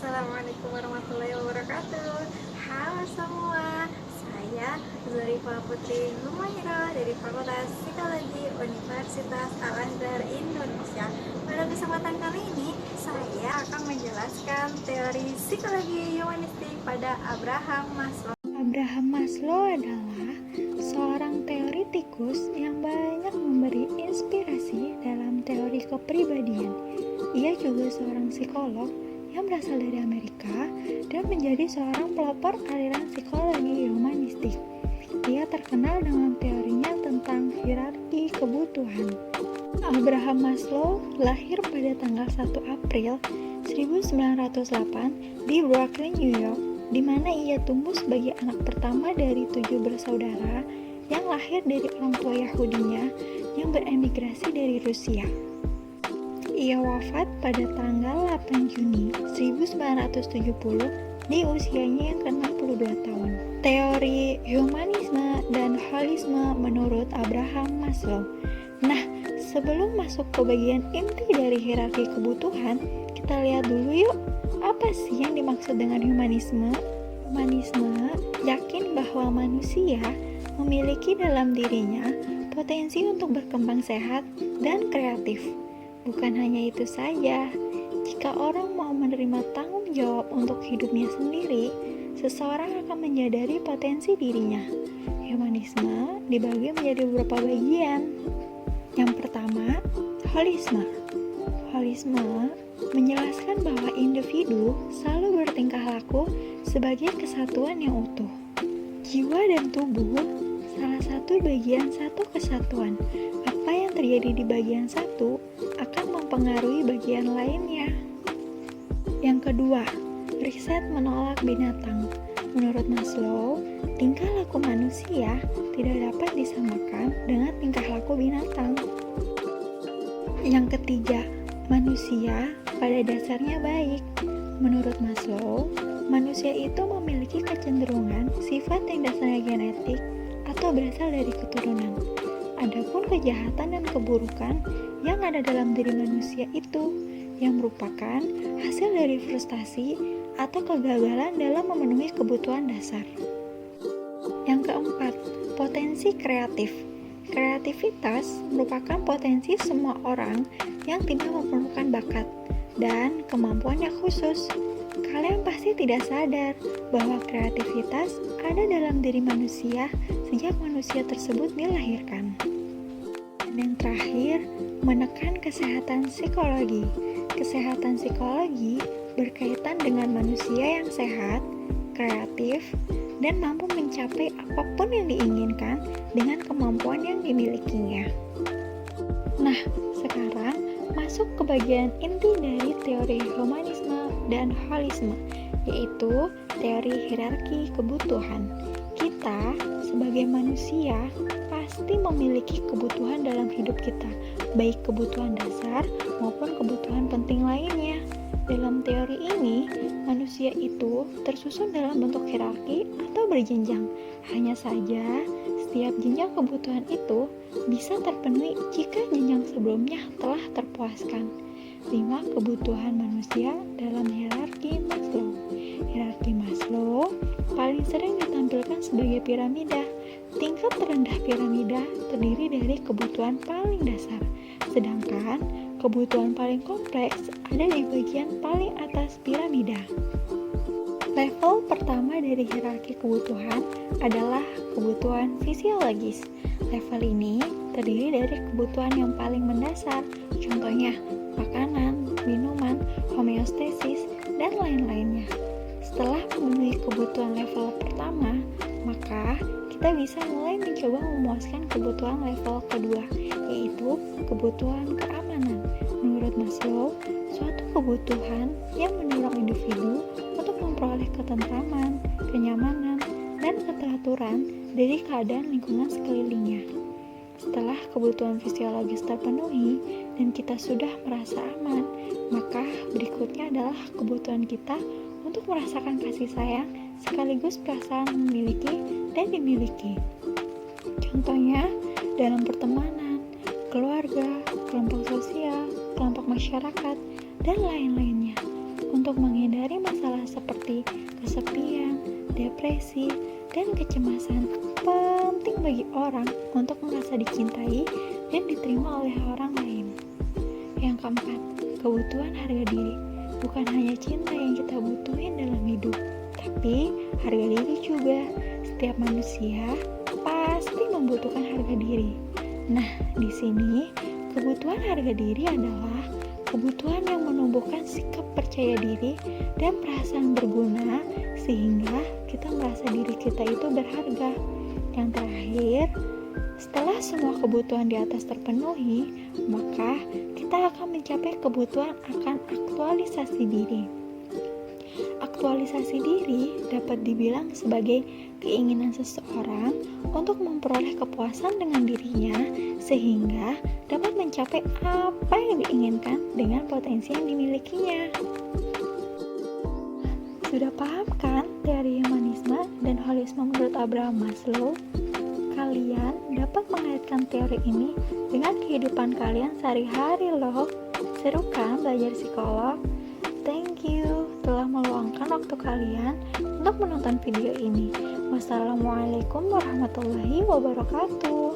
Assalamualaikum warahmatullahi wabarakatuh. Halo semua, saya Zarifah Putri Humaira dari Fakultas Psikologi Universitas Al-Azhar Indonesia. Pada kesempatan kali ini, saya akan menjelaskan teori psikologi humanistik pada Abraham Maslow. Abraham Maslow adalah seorang teoritikus yang banyak memberi inspirasi dalam teori kepribadian. Ia juga seorang psikolog yang berasal dari Amerika dan menjadi seorang pelopor aliran psikologi humanistik. Ia terkenal dengan teorinya tentang hierarki kebutuhan. Abraham Maslow lahir pada tanggal 1 April 1908 di Brooklyn, New York, di mana ia tumbuh sebagai anak pertama dari 7 bersaudara yang lahir dari orang tua Yahudinya yang beremigrasi dari Rusia. Ia wafat pada tanggal 8 Juni 1970 di usianya yang ke-62 tahun. Teori humanisme dan holisme menurut Abraham Maslow. Nah, sebelum masuk ke bagian inti dari hierarki kebutuhan, kita lihat dulu yuk, apa sih yang dimaksud dengan humanisme? Humanisme yakin bahwa manusia memiliki dalam dirinya potensi untuk berkembang sehat dan kreatif. Bukan hanya itu saja, jika orang mau menerima tanggung jawab untuk hidupnya sendiri, seseorang akan menyadari potensi dirinya. Humanisme dibagi menjadi beberapa bagian. Yang pertama, holisme. Holisme menjelaskan bahwa individu selalu bertingkah laku sebagai kesatuan yang utuh. Jiwa dan tubuh salah satu bagian satu kesatuan. Apa yang terjadi di bagian satu akan mempengaruhi bagian lainnya. Yang kedua, riset menolak binatang. Menurut Maslow, tingkah laku manusia tidak dapat disamakan dengan tingkah laku binatang. Yang ketiga, manusia pada dasarnya baik. Menurut Maslow, manusia itu memiliki kecenderungan sifat yang dasarnya genetik atau berasal dari keturunan. Adapun kejahatan dan keburukan yang ada dalam diri manusia itu yang merupakan hasil dari frustasi atau kegagalan dalam memenuhi kebutuhan dasar. Yang keempat, potensi kreatif. Kreativitas merupakan potensi semua orang yang tidak memerlukan bakat dan kemampuan yang khusus. Kalian pasti tidak sadar bahwa kreativitas ada dalam diri manusia sejak manusia tersebut dilahirkan. Dan yang terakhir, menekan kesehatan psikologi. Kesehatan psikologi berkaitan dengan manusia yang sehat, kreatif, dan mampu mencapai apapun yang diinginkan dengan kemampuan yang dimilikinya. Nah, sekarang masuk ke bagian inti dari teori humanisme dan holisme, yaitu teori hierarki kebutuhan. Kita sebagai manusia pasti memiliki kebutuhan dalam hidup kita, baik kebutuhan dasar maupun kebutuhan penting lainnya. Dalam teori ini, manusia itu tersusun dalam bentuk hierarki atau berjenjang. Hanya saja, setiap jenjang kebutuhan itu bisa terpenuhi jika jenjang sebelumnya telah terpuaskan. 5 kebutuhan manusia dalam hierarki Maslow. Hierarki Maslow paling sering ditampilkan sebagai piramida. Tingkat terendah piramida terdiri dari kebutuhan paling dasar, sedangkan kebutuhan paling kompleks ada di bagian paling atas piramida. Level pertama dari hierarki kebutuhan adalah kebutuhan fisiologis. Level ini terdiri dari kebutuhan yang paling mendasar, contohnya makanan, minuman, homeostasis, dan lain-lainnya. Setelah memenuhi kebutuhan level pertama, maka kita bisa mulai mencoba memuaskan kebutuhan level kedua, yaitu kebutuhan keamanan. Menurut Maslow, suatu kebutuhan yang mendorong individu untuk memperoleh ketentraman, kenyamanan, dan keteraturan dari keadaan lingkungan sekelilingnya. Setelah kebutuhan fisiologis terpenuhi dan kita sudah merasa aman, maka berikutnya adalah kebutuhan kita untuk merasakan kasih sayang sekaligus perasaan memiliki dan dimiliki. Contohnya dalam pertemanan, keluarga, kelompok sosial, kelompok masyarakat, dan lain-lainnya. Untuk menghindari masalah kesepian, depresi, dan kecemasan. Penting bagi orang untuk merasa dicintai dan diterima oleh orang lain. Yang keempat, kebutuhan harga diri. Bukan hanya cinta yang kita butuhin dalam hidup, tapi harga diri juga. Setiap manusia pasti membutuhkan harga diri. Nah, di sini kebutuhan harga diri adalah kebutuhan yang menumbuhkan sikap percaya diri dan perasaan berguna sehingga kita merasa diri kita itu berharga. Yang terakhir, setelah semua kebutuhan di atas terpenuhi, maka kita akan mencapai kebutuhan akan aktualisasi diri. Aktualisasi diri dapat dibilang sebagai keinginan seseorang untuk memperoleh kepuasan dengan dirinya sehingga dapat mencapai apa yang diinginkan dengan potensi yang dimilikinya. Sudah paham kan teori humanisme dan holisme menurut Abraham Maslow? Kalian dapat mengaitkan teori ini dengan kehidupan kalian sehari-hari loh. Seru kan belajar psikolog? Thank you telah meluangkan waktu kalian untuk menonton video ini. Wassalamualaikum warahmatullahi wabarakatuh.